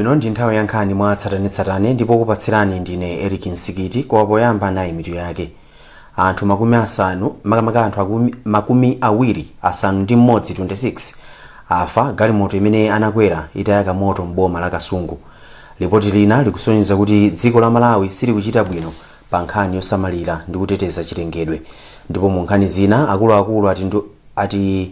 bwino ndi nthawi ya nkhani mwa tsatanetsatane ndipo kupatsirani ndine Eric Nsikiti kwa poyamba nayi mitu yake. Anthu makumi awiri asanu ndi mmodzi 26 afa galimoto imene anakwera itayaka moto m'boma la Kasungu. Ripoti lina likusonyeza kuti dziko la Malawi silikuchita bwino pa nkhani yosamalira ndi kuteteza chilengedwe, ndipo mu nkhani zina akuluakulu ati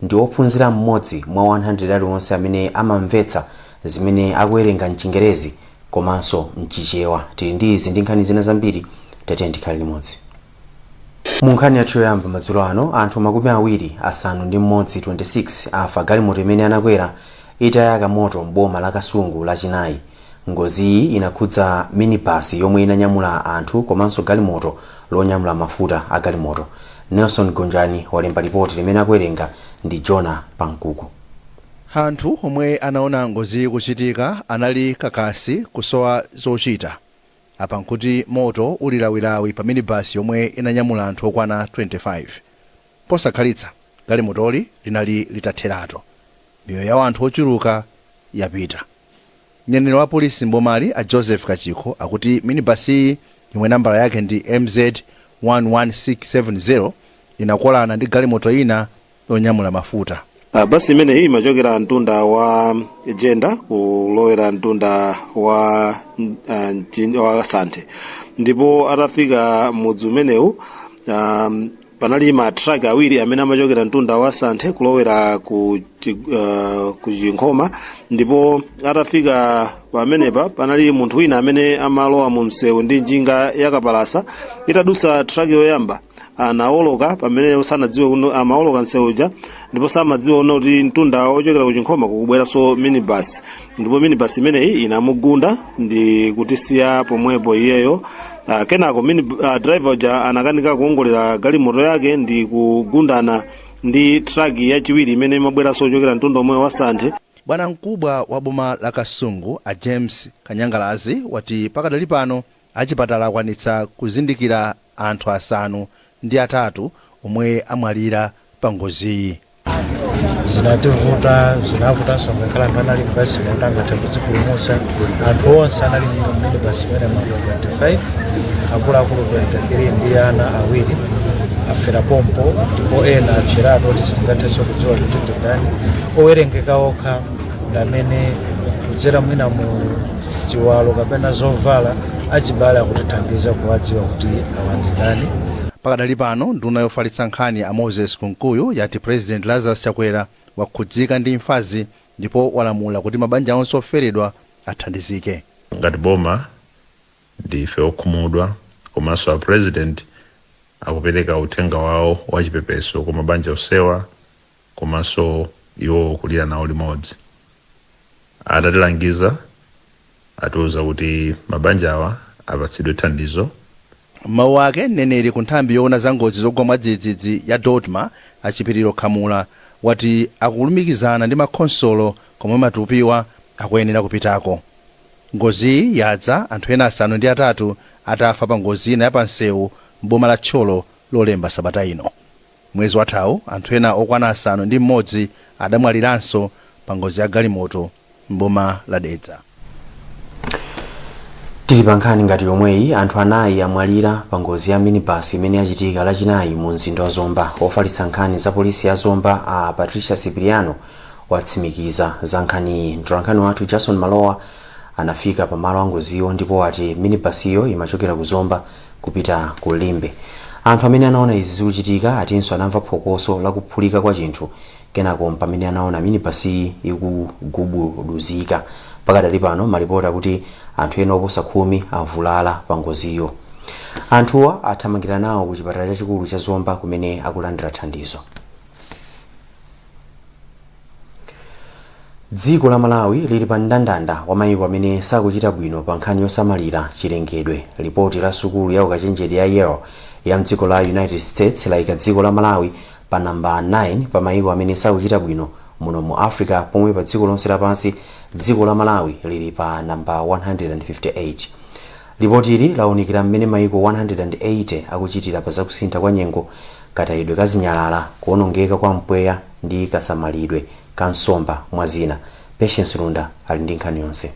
ndi ophunzira mmodzi mwa 100 aliwonse amene amamvetsa zimene akuwerenga mchingerezi komanso mchichewa. Tili ndi izi ndi nkhani zina zambiri, tete ndikhale limodzi. Mu nkhani yathu yoyamba madzulo ano, anthu makumi awiri asanu ndi mmodzi 26 afa galimoto imene anakwera itayaka moto m'boma la Kasungu lachinayi. Ngozi iyi inakhudza minibus yomwe inanyamula anthu komanso galimoto lonyamula mafuta a galimoto. Nelson Gonjani walemba ripoti limene akuwerenga ndi Jona Pankuku. Anthu omwe anaona ngozi kuchitika anali kakasi kusowa zochita apa nkuti moto ulilawilawi pa minibus yomwe inanyamula anthu okwana 25. Posakhalitsa galimotoli linali litatheratu, miyoyo ya anthu ochuluka yapita. Mneneri wa polisi mbomali a Joseph Kachiko akuti minibus iyi yomwe nambala yake ndi MZ11670 inakolana ndi galimoto ina yonyamula mafuta. Basi imene hii imachokera mtunda wa Jenda kulowera mtunda wa Sante, ndipo atafika mudzi umenewu panali matruck awiri amene amachokera mtunda wa Sante kulowera ku Chinkhoma, ndipo atafika pamenepa panali munthu wina amene amalowa mu msewu ndi njinga yakapalasa itadutsa truck yoyamba anaoloka pamene sanadziwe amaoloka nseuja, ndipo samadziwa kuti mtunda ochokera ku Chinkhoma kukubweranso minibus, ndipo minibus imeneyi inamugunda ndi kutisiya pomwepo iyeyo. Kenako driver uja anakanika kuongolera galimoto yake ndi kugundana ndi truck yachiwiri imene imabweranso ochokera mtunda omwe wa Santhe. Bwana mkubwa wa boma la Kasungu a James Kanyangalazi wati pakadali pano achipatala akwanitsa kuzindikira anthu asanu ndi atatu omwe amwalira pa ngozi. zinavutanso ngakhala anthu anali mbasi motangata kuzipulumutsa anthu onse anali minibus imene ma 25, akuluakulu 23 ndi ana awiri afera pompo, ndipo ena apseratu kuti sitingathenso kudziwa kuti ndi ndani. Owerengeka okha ndamene kudzera mwina mu chiwalo kapena zovala achibale akutithandiza kuwadziwa kuti awa ndi ndani. Pakadali pano nduna yofalitsa nkhani a Moses Kunkuyu yati President Lazarus Chakwera wakhudzika ndi imfazi ndipo walamula kuti mabanja onse oferedwa athandizike. Ngati boma ndife okhumudwa komanso a President akupereka uthenga wawo wachipepeso kwa mabanja osewa komanso iwo kulira nawo limodzi. Atatilangiza atiuza kuti mabanja awa apatsidwe thandizo. Mawu ake mneneri ku nthambi yoona za ngozi zogwa mwadzidzidzi ya Dodma Achipiriro Khamula wati akulumikizana ndi makhonsolo komwe matupiwa akuyenera kupitako. Ngozi yadza anthu ena asanu ndi atatu atafa pa ngozi ina yapansewu m'boma la Tcholo lolemba sabata ino. Mwezi wathawu anthu ena okwana asanu ndi mmodzi adamwaliranso pa ngozi ya galimoto m'boma la Dedza. Tili pa nkhani ngati yomweyi, anthu anayi amwalira pa ngozi ya minibus imene yachitika lachinayi mu mzinda wa Zomba. Ofalitsa nkhani za polisi ya Zomba a Patricia Cipriano watsimikiza za nkhaniyi. Mtolankhani wathu Jason Malowa anafika pa malo a ngoziyo ndipo wati minibus iyo imachokera ku Zomba kupita ku Limbe. Anthu amene anaona izi zikuchitika atinso anamva phokoso la kuphulika kwa chinthu kenako pamene anaona minibus iyi ikugubuduzika. Pakadali pano malipoti akuti anthu ena oposa 10 avulala pa ngoziyo. Anthuwa athamangira nawo ku chipatala chachikulu cha Zomba kumene akulandira thandizo. Dziko la Malawi lili pa mndandanda wa mayiko amene sakuchita bwino pa nkhani yosamalira chilengedwe. Ripoti la sukulu ya ukachenjede ya Yale ya mdziko la United States layika dziko la Malawi pa namba 9 pa mayiko amene sakuchita bwino muno mu Africa, pomwe pa dziko lonse lapansi dziko la Malawi lili pa namba 158. Ripoti ili launikira mmene mayiko 180 akuchitira pa zakusintha kwa nyengo, katayidwe ka zinyalala, kuonongeka kwa mpweya ndi kasamalidwe ka nsomba mwa zina. Patience Runda ali ndi nkhani yonse.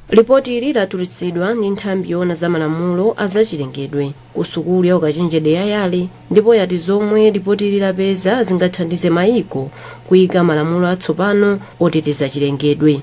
Ripoti ili latulutsidwa ndi nthambi yoona za malamulo azachilengedwe ku sukulu ya ukachenjede ya Yale, ndipo yati zomwe ripoti ili lapeza zingathandize mayiko kuyika malamulo atsopano oteteza chilengedwe.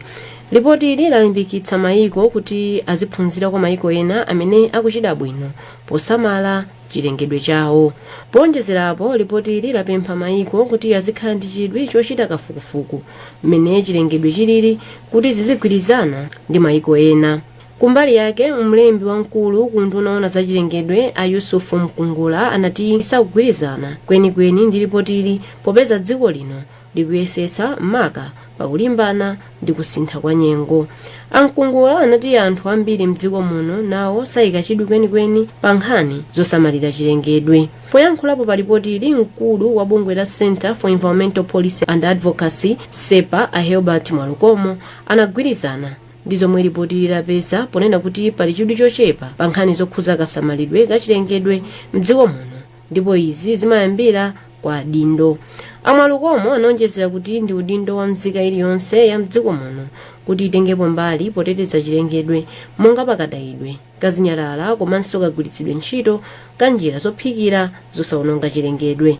Ripoti ili lalimbikitsa mayiko kuti aziphunzira kwa mayiko ena amene akuchita bwino posamala chilengedwe chawo. Ponjezerapo, ripoti ili lapempha mayiko kuti azikhala ndi chidwi chochita kafukufuku mmene chilengedwe chilili kuti zizigwirizana ndi mayiko ena. Kumbali yake, mlembi wamkulu ku nduna yoona za chilengedwe a Yusufu Mkungula anati sakugwirizana kwenikweni ndi ripoti ili popeza dziko lino likuyesetsa maka pakulimbana ndi kusintha kwa nyengo. Amkungula anati anthu ambiri mdziko muno nawo sayika chidwi kwenikweni pa nkhani zosamalira chilengedwe. Poyankhulapo pa ripoti ili, mkulu wa bungwe la Center for Environmental Policy and Advocacy SEPA a Herbert Mwalukomo anagwirizana ndi zomwe ripoti ili lapeza ponena kuti pali chidwi chochepa pa nkhani zokhuza kasamalidwe ka chilengedwe mdziko muno, ndipo izi zimayambira kwa adindo. Amwalukomo anonjezera kuti ndi udindo wa mzika iliyonse ya mdziko muno kuti itengepo mbali poteteza chilengedwe monga pakatayidwe kazinyalala komanso kagwiritsidwe ntchito ka njira zophikira zosawononga chilengedwe.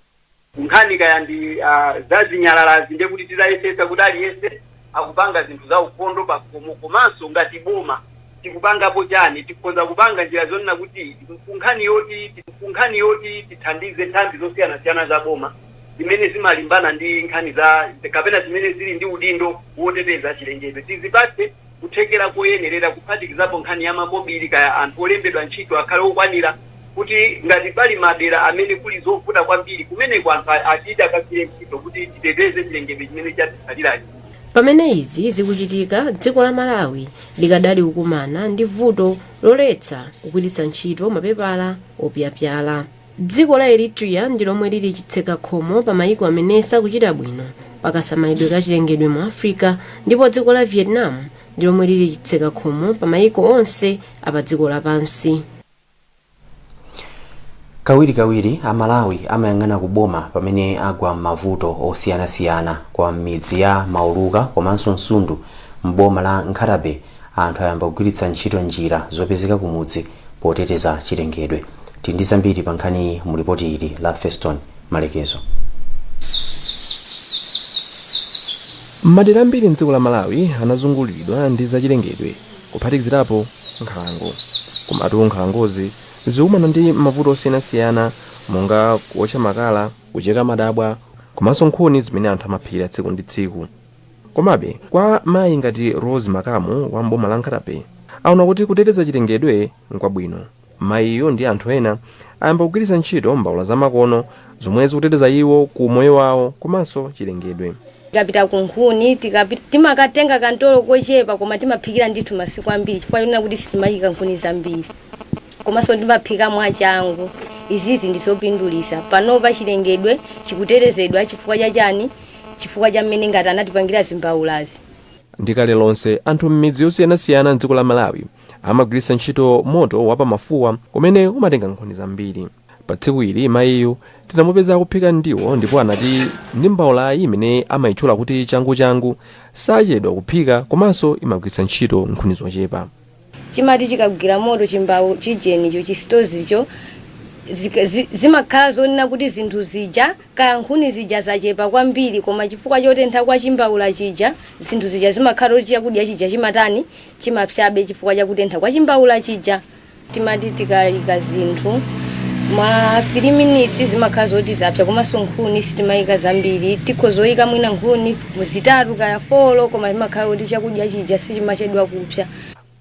Nkhani kaya ndi za zinyalalazi ndiye kuti tizayesetsa kuti aliyense akupanga zinthu za ukhondo pakomo, komanso ngati boma tikupangapo chani tikhoza kupanga njira zonena kuti nkhani yoti tithandize nthambi zosiyanasiyana za boma zimene zimalimbana ndi nkhani za kapena zimene zili ndi udindo woteteza chilengedwe tizipatse kuthekera koyenerera kuphatikizapo nkhani ya makobiri kaya anthu olembedwa ntchito akhale okwanira kuti ngati pali madera amene kuli zovuta kwambiri kumeneko anthu achita akagwire ntchito kuti titeteze chilengedwe chimene chatitsalirachi. Pamene izi zikuchitika, dziko la Malawi likadali kukumana ndi vuto loletsa kugwiritsa ntchito mapepala opyapyala. Dziko la Eritrea ndi lomwe lili chitseka khomo pa mayiko amene sakuchita bwino pakasamalidwe ka chilengedwe mu Africa, ndipo dziko la Vietnam ndi lomwe lili chitseka khomo pa mayiko onse apa dziko lapansi. Kawirikawiri Amalawi amayang'ana kuboma pamene agwa mavuto osiyanasiyana kwa midzi ya Mauluka komanso Msundu m'boma la Nkhatabe. Anthu ayamba kugwiritsa ntchito njira zopezeka kumudzi poteteza chilengedwe. Tindi zambiri pa nkhani mu ripoti ili la Feston Malekezo. Madera ambiri mdziko la Malawi anazungulidwa ndi zachilengedwe kuphatikizirapo nkhalango. Komatu nkhalangozi zikumana ndi mavuto osiyanasiyana monga kuotcha makala, kucheka madabwa komanso nkhuni zimene anthu amaphira tsiku ndi tsiku. Komabe kwa mayi ngati Rose Makamu wa mboma la Nkhatabe aona kuti kuteteza chilengedwe nkwabwino. Mayiyo ndi anthu ena ayamba kugwiritsa ntchito mbawula zamakono zomwe zikuteteza iwo ku moyo wawo komanso chilengedwe. Tikapita ku nkhuni timakatenga kantolo kochepa koma timaphikira ndithu masiku ambiri chifukwa chonena kuti sitimayika nkhuni zambiri komanso timaphika mwachangu. Izizi ndizopindulitsa panopa chilengedwe chikutetezedwa chifukwa cha chani, chifukwa cha mmene ngati anatipangira zimbawulazi. Ndikale lonse anthu m'midzi yosiyanasiyana mdziko la Malawi amagwiritsa ntchito moto wapamafuwa kumene umatenga nkhuni zambiri. Pa tsiku ili mayiyu tinamupeza kuphika ndiwo ndipo anati ndi mbawula imene amayitchula kuti changu sachedwa kuphika komanso imagwiritsa ntchito nkhuni zochepa. Chimati chikagwira moto chimbawu chijenicho chisitozicho zimakhala zonena kuti zinthu zija kaya nkhuni zija zachepa kwambiri koma chifukwa chotentha kwa chimbawula chija zinthu zija zimakhala kuti chakudya chija chimatani chimapsabe chifukwa cha kutentha kwa chimbawula chija. Timati tikayika zinthu mwa 3 minutes zimakhala zoti zapsa komanso nkhuni sitimayika zambiri, tikhozoyika mwina nkhuni muzitatu kaya 4 koma zimakhala kuti chakudya chija sichimachedwa kupsa.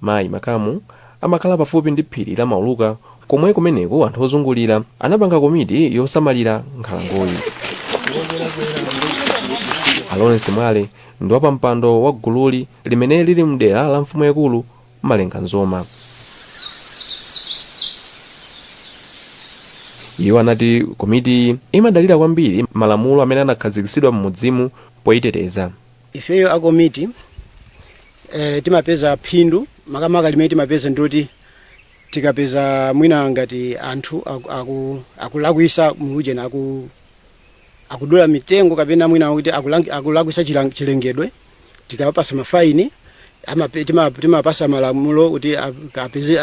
Mayi Makamu amakhala pafupi ndi phiri la Mauluka komwe kumeneko anthu ozungulira anapanga komiti yosamalira nkhalangoyi. Alonse Mwale ndi wapampando wa gululi limene lili mdera la mfumu yakulu Malenga Nzoma. Iwo anati komiti imadalira kwambiri malamulo amene anakhazikitsidwa m'mudzimu poyiteteza. Ifeyo a komiti timapeza phindu makamaka limene timapeza ndoti tikapeza mwina ngati anthu akulakwisa mujena akudola mitengo kapena mwina kuti akulakwisa chilengedwe tikapasa mafaini timapasa malamulo kuti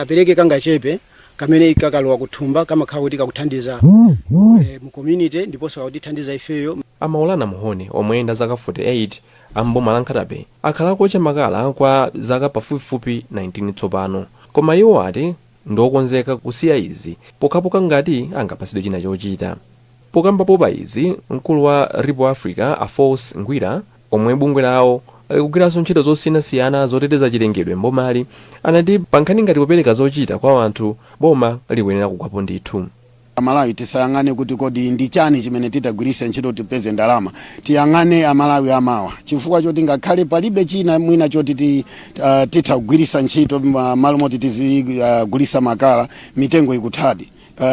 apereke kangachepe kamene kakalowa kuthumba kamakhala kuti kakuthandiza mu community ndiponso kakutithandiza ifeyo. Amaulana Muhone omwe zaka 48 amboma la Nkhatabe akhalako chamakala kwa zaka pafupifupi 19 tsopano, koma iwo ati ndokonzeka kusiya izi pokhapokha ngati angapasidwe china chochita. Pokambapo pa izi, mkulu wa Ripo Africa Aforce Ngwira omwe bungwe lawo likugwiranso ntchito zosiyanasiyana zoteteza chilengedwe mbomali anati pankhani ngati kupereka zochita kwa anthu boma likuyenera kugwapo ndithu. Amalawi tisayang'ane kuti kodi ndi chani chimene titagwiritsa ntchito tipeze ndalama, tiyang'ane Amalawi amawa chifukwa choti ngakhale palibe china mwina choti titagwiritsa ntchito malo moti tizigulitsa makala mitengo ikuthadi.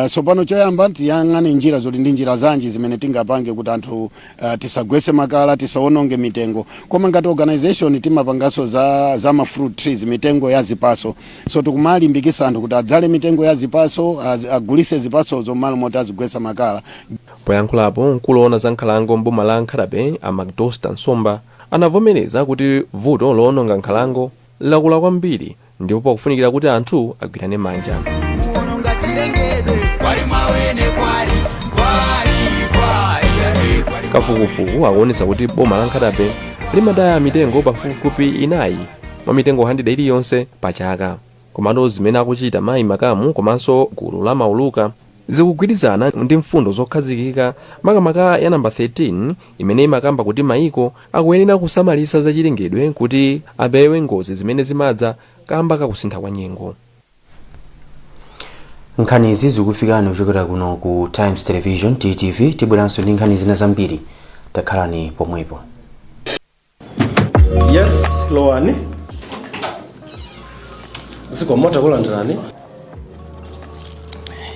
So pano choyamba tiyang'ane njira zoti ndi njira zanji zimene tingapange kuti anthu tisagwetse makala, tisaononge mitengo. Koma ngati organization timapanganso za ma fruit trees, mitengo ya zipaso. So tikumalimbikitsa anthu kuti adzale mitengo ya zipaso, agulitse zipaso zomalo moti azigwetsa makala. Poyankhulapo mkulu woona za nkhalango mboma la Nkhatabe Magdosta Nsomba anavomereza kuti vuto loononga nkhalango lakula kwambiri ndipo pakufunikira kuti anthu agwirane manja. Kafukufuku akuonesa kuti boma la Nkhatabe limadaya mitengo pafupifupi 4 mwa mitengo 100 iliyonse pa chaka. Komando zimene akuchita mayi makamu komanso gulu la mauluka zikugwirizana ndi mfundo zokhazikika makamaka ya namba 13 imene imakamba kuti maiko akuyenera kusamalisa zachilengedwe kuti apewe ngozi zimene zimadza kamba kakusintha kwa nyengo. Nkhani izi zikufikani kuchokera kuno ku Times Television TTV. Tibweranso ndi nkhani zina zambiri, takhalani pomwepo. Yes, Loani. Zikomota kulandirani.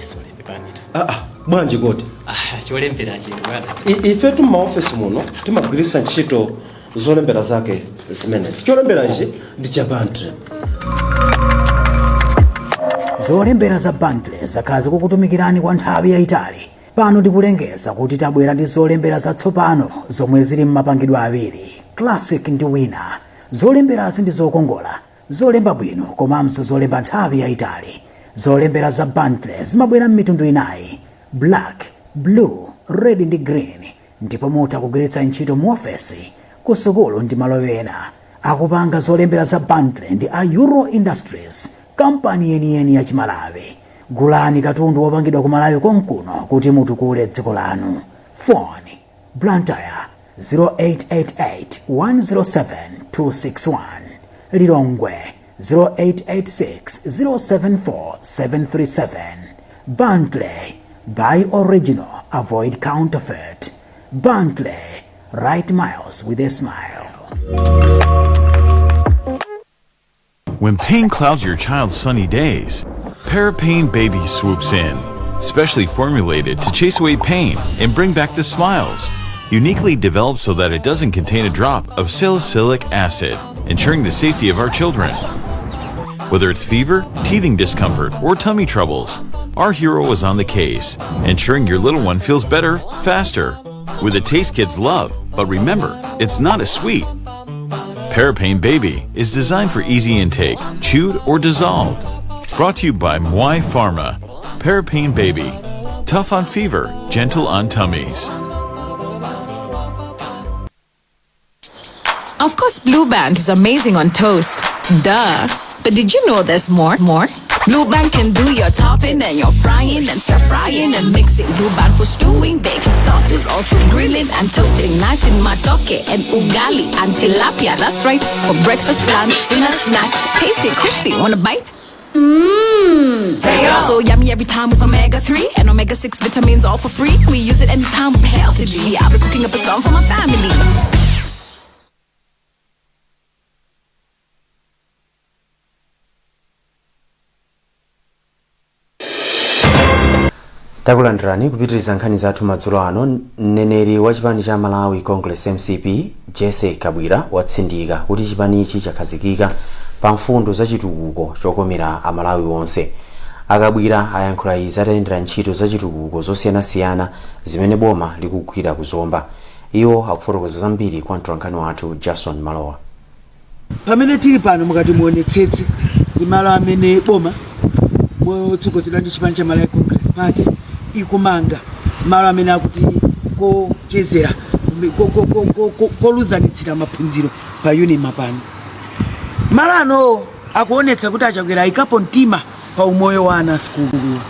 Sorry, Panita. Bwanji goti. Cholembera chino bwana. Ife tu maoffice muno timagwiritsa ntchito zolembera zake zimenezi. Cholembera ichi ndi cha bundle. Zolembera za bundle zakhazi kukutumikirani kwa nthawi yayitali. Pano ndikulengeza kuti tabwera ndi zolembera zatsopano zomwe zili m'mapangidwe awiri, classic ndi winner. Zolemberazi ndi zokongola, zolemba bwino komanso zolemba nthawi yayitali. Zolembera za bundle zimabwera m'mitundu inayi, black, blue, red ndi green, ndipo mutha kugwiritsa ntchito mu ofesi, ku sukulu ndi malo ena. Akupanga zolembera za bundle ndi a Euro Industries, kampani yeniyeni ya Chimalawi. Gulani katundu wopangidwa ku Malawi konkuno kuti mutukule dziko lanu. Phone Blantyre 0888 107 261, Lilongwe 0886 074 737. Bundle, buy original, avoid counterfeit. Bundle, write miles with a smile. When pain clouds your child's sunny days, Parapain Baby swoops in, specially formulated to chase away pain and bring back the smiles. Uniquely developed so that it doesn't contain a drop of salicylic acid, ensuring the safety of our children. Whether it's fever, teething discomfort, or tummy troubles, our hero is on the case, ensuring your little one feels better, faster, with a taste kids love. But remember, it's not a sweet. Parapain Baby is designed for easy intake, chewed or dissolved. Brought to you by Mwai Pharma. Parapain Baby. Tough on fever, gentle on tummies. Of course, Blue Band is amazing on toast. Duh. But did you know there's more? Blue Band can do your topping and your frying and stir frying and mixing. Blue Band for stewing, baking sauces, also grilling and toasting. Nice in matoke and ugali and tilapia. That's right, for breakfast, lunch, dinner, snacks. Tasty, crispy. Want a bite? Mmm. So yummy every time with omega-3 and omega-6 vitamins all for free. We use it anytime with healthy G. I'll be cooking up a song for my family. Takulandirani kupitiriza nkhani zathu madzulo ano. Mneneri wa chipani cha Malawi Congress MCP Jesse Kabwira watsindika kuti chipanichi chakhazikika pa mfundo za chitukuko chokomera Amalawi onse. Akabwira ayankhula izi atayendera ntchito za chitukuko zosiyanasiyana zimene boma likugwira kuzomba. Iwo akufotokoza zambiri kwa mtolankhani wathu Jason Malowa. pamene tili pano mukati muonetsetse ndi malo amene boma motsogozedwa ndi chipani cha Malawi Congress Party ikumanga malo amene akuti kochezera koluzanitsira maphunziro pa Unima pano. Malo ano akuonetsa kuti achakwera ayikapo mtima pa umoyo wa ana skulu,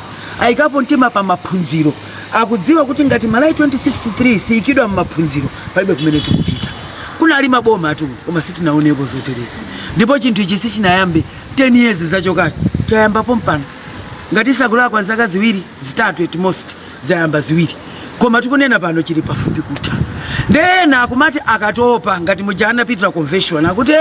ayikapo mtima pa maphunziro, akudziwa kuti ngati Malawi 2063 siyikidwa m'maphunziro palibe kumene tikupita. Kunali maboma tu koma sitinaoneko zoterezi, ndipo chinthu ichi sichinayambe 10 years zachokati, chayambapo mpano. Ngati sakula kwa zaka ziwiri zitatu at most zayamba ziwiri, koma tikunena pano chili pafupi kutha. Ndena akumati akatopa ngati mujana Peter convention akuti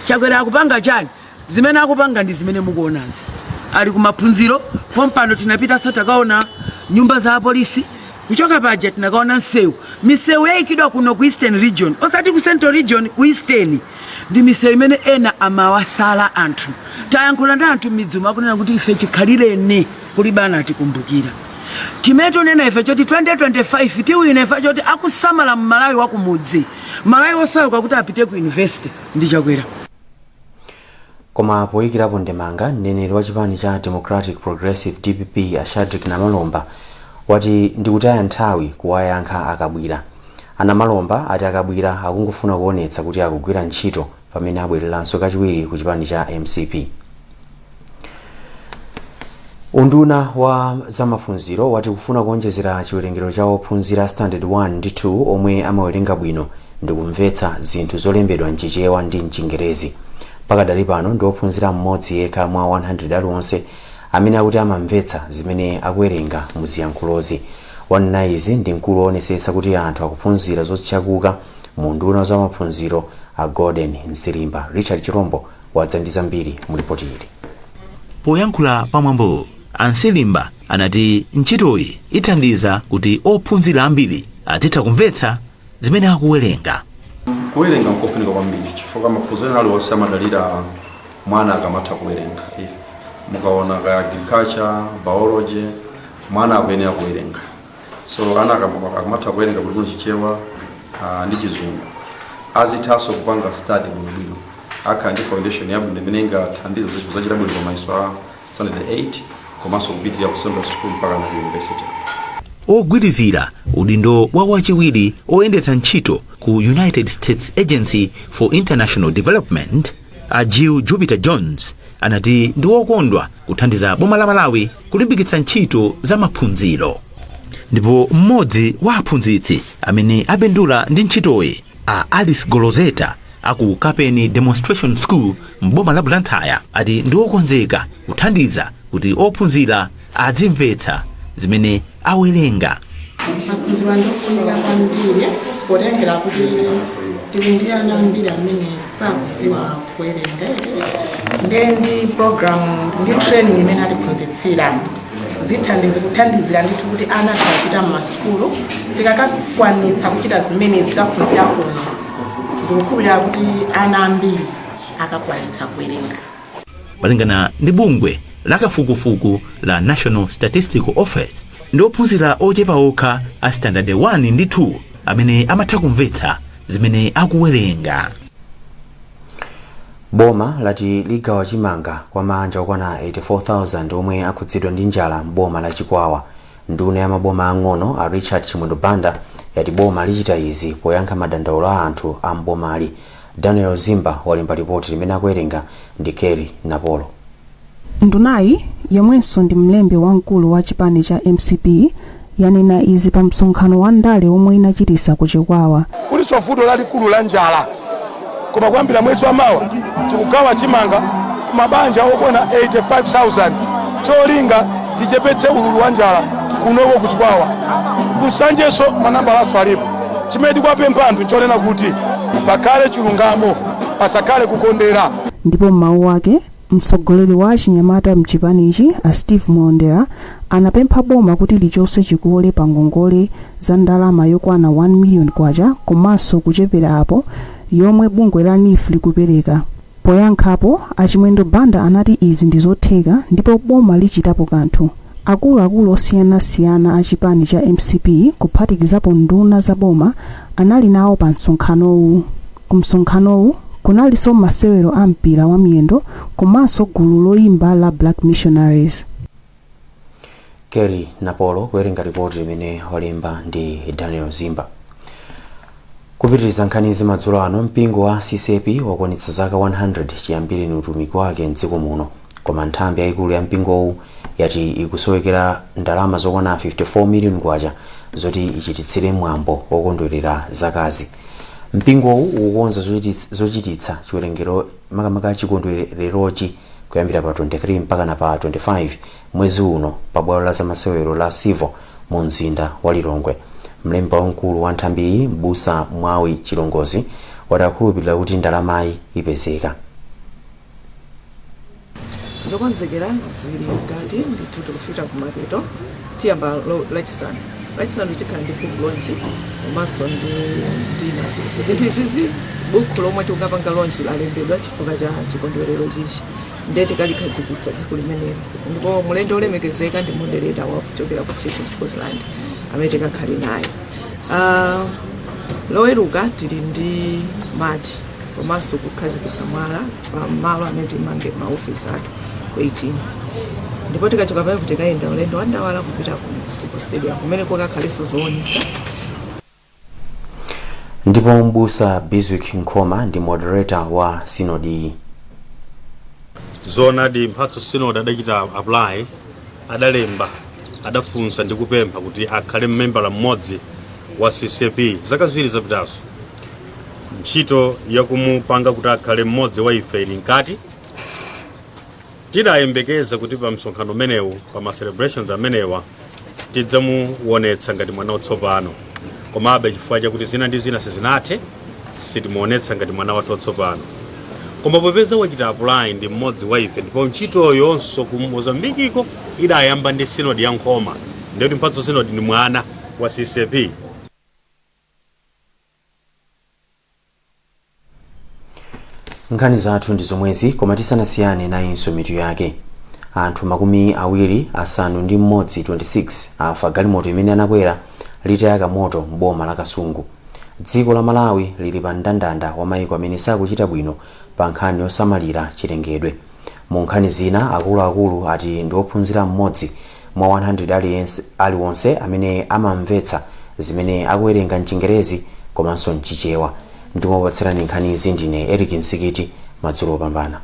chakwera akupanga chani, zimene akupanga ndi zimene mukuonazi. Ali kumaphunziro pompano tinapita satakaona nyumba za polisi, kuchoka paja tinakaona nsewu, misewu yaikidwa kuno ku Eastern region osati ku Central region, ku Eastern ndi misewu imene ena amawasala anthu. Tayankhula ndi anthu midzumu akunena kuti ife chikhalirene kulibana atikumbukira. Timeto nena ife choti 2025 tiwine ife choti akusamala mmalawi wakumudzi, Malawi osauka kuti apite ku university ndi chakwera. Koma poyikirapo ndemanga mneneri wa chipani cha Democratic Progressive DPP Ashadrick Namalomba wati ndikutaya nthawi kuwayankha akabwira. Anamalomba ati akabwira akungofuna kuonetsa kuti akugwira ntchito pamene abwereranso kachiwiri ku chipani cha MCP. Unduna wa zamaphunziro wati kufuna kuonjezera chiwerengero cha ophunzira standard 1 ndi 2 omwe amawerenga bwino ndi kumvetsa zinthu zolembedwa mchichewa ndi mchingerezi. Pakadali pano ndi ophunzira mmodzi yekha mwa 100 aliwonse amene akuti amamvetsa zimene akuwerenga muziyankhulozi. Wanena izi ndi mkulu woonetsetsa kuti anthu akuphunzira zochakuka mu nduna wa zamaphunziro a Gordon Nsirimba. Richard Chirombo wadza ndi zambiri mu ripoti ili. Poyankhula pamwambo, Ansilimba anati ntchitoyi ithandiza kuti ophunzira ambiri atitha kumvetsa zimene akuwerenga. Kuwerenga nkofunika kwambiri chifukwa maphunziro aliwonse amadalira mwana akamatha kuwerenga. Mukaona ka agriculture, biology, mwana akuyenera kuwerenga. So ana akamatha kuwerenga bwino chichewa ndi chizungu, azithaso kupanga study bwino aka ndi foundation yabwino imene ingathandiza kuchita bwino pa maiso a standard 8 komanso kupitira ku secondary school mpaka ku university. Ogwirizira udindo wa wachiwiri oyendetsa ntchito ku United States Agency for International Development a Jill Jupiter Jones anati ndi wokondwa kuthandiza boma la Malawi kulimbikitsa ntchito za maphunziro. Ndipo mmodzi wa aphunzitsi amene apindula ndi ntchitoyi a Alice Golozeta aku Kapeni Demonstration School mboma la Blantyre ati ndi wokonzeka kuthandiza kuti ophunzira adzimvetsa zimene awerenga. Maphunziro ndofunika kwambiri potengera kuti tili ndi ana ambiri amene sakudziwa kuwerenga, ndi program ndi training imene atiphunzitsira zithandiza kuthandizira ndithu kuti ana akapita m'masukulu tikakakwanitsa kuchita zimene zitaphunzira kuno ndikukhulupirira kuti ana ambiri akakwanitsa kuwerenga. Malingana ndi bungwe la kafukufuku la National Statistical Office, ndi ophunzira ochepa okha a standard 1 ndi 2 amene amatha kumvetsa zimene akuwerenga. Boma lati ligawa chimanga kwa manja okwana 84,000 omwe akhudzidwa ndi njala m'boma la Chikwawa. Nduna ya maboma ang'ono a Richard Chimwendo Banda yati boma lichita izi poyankha madandaulo a anthu a m'bomali. Daniel Zimba walemba ripoti limene akuwerenga ndi Kerry Napolo. Ndunayi yomwenso ndi mlembi wamkulu wa chipani cha MCP yanena izi pa msonkhano wa ndale omwe inachitisa ku Chikwawa. Kuliso futo lalikulu la njala, koma kuyambira mwezi wa mawa tikugawa chimanga kumabanja okwana 85,000 cholinga tichepetse ululu wa njala kunoko ku Chikwawa. Kusanjeso manamba laso alipo chimene tikwapempha anthu nchonena kuti pakhale chilungamo pasakhale kukondera. Ndipo m'mawu ake mtsogoleri wa chinyamata mchipanichi a Steve Mondera anapempha boma kuti lichose chikole pa ngongole za ndalama yokwana 1 million kwacha komanso kuchepera apo yomwe bungwe la NIF likupereka. Poyankhapo Achimwendo Banda anati izi ndi zotheka ndipo boma lichitapo kanthu. Akuluakulu osiyanasiyana a chipani cha MCP kuphatikizapo nduna za boma anali nawo pa msonkhanowu. Ku msonkhanowu kunalinso masewero a mpira wa miyendo komanso gulu loyimba la Black Missionaries. Kerry Napolo kuwerenga ripoti imene walemba ndi Daniel Zimba. Kupitiriza nkhani madzulo ano, mpingo wa CCP wakwanitsa zaka 100 chiyambire ni utumiki wake mdziko muno, koma nthambi yayikulu ya mpingowu yati ikusowekera ndalama zokwana 54 million kwacha zoti ichititsire mwambo wokondwerera zakazi. Mpingowu ukukonza zochititsa chiwerengero makamaka chikondwererochi kuyambira pa 23 mpaka na pa 25 mwezi uno pa bwalo la zamasewero la Sivo mu mzinda wa Lilongwe. Mlembi wamkulu wa nthambiyi Mbusa Mwawi Chilongozi wadakhulupirira kuti ndalamayi ipezeka. Zokonzekera zili mkati ndithu tikufika kumapeto tiyamba lachisanu tikhala ndi book launch komanso ndina zinthu izizi buku lomwe tikupanga launch lalembedwa chifukwa cha chikondwerero chichi ndiye tikalikhazikitsa tsiku limenelo, ndipo mulendo olemekezeka ndi modereta wakuchokera ku Church of Scotland amene tikakhale naye. Loweruka tili ndi machi komanso kukhazikitsa mwala pa malo amene timange maofisi athu ku 18, ndipo tikachoka pamene tikayenda ulendo wa ndawala kupita ku Sivo Stadium kumene kwakakhalenso zoonetsa. Ndipo Mbusa Biswick Nkoma ndi moderator wa sinodi. Zona di mphatso sinodi adachita apply, adalemba, adafunsa ndi kupempha kuti akhale mmembala mmodzi wa CCP zaka ziwiri zapitazo. Ntchito yakumupanga kuti akhale mmodzi wa ife ili nkati. Tidayembekeza kuti pa msonkhano umenewu, pa ma celebrations amenewa, tidzamuonetsa ngati mwana watsopano. Komabe chifukwa chakuti zina ndi zina sizinathe, sitimuonetsa ngati mwana watsopano. Koma popeza wachita apply ndi mmodzi wa ife, ndipo ntchito yonso ku Mozambikiko idayamba ndi sinodi ya Nkoma, ndikuti mphatso sinodi ndi mwana wa CCP. Nkhani zathu ndi zomwezi, koma tisanasiyane nayinso mitu yake. Anthu makumi awiri asanu ndi mmodzi 26 afa galimoto imene anakwera litayaka moto m'boma la Kasungu. Dziko la Malawi lili pa mndandanda wa mayiko amene sakuchita bwino pa nkhani yosamalira chilengedwe. Mu nkhani zina, akuluakulu ati ndi ophunzira mmodzi mwa 100 aliwonse amene amamvetsa zimene akuwerenga mchingerezi komanso mchichewa. Ndimopatsirani nkhani izi ndine Eric Nsikiti, madzulo opambana.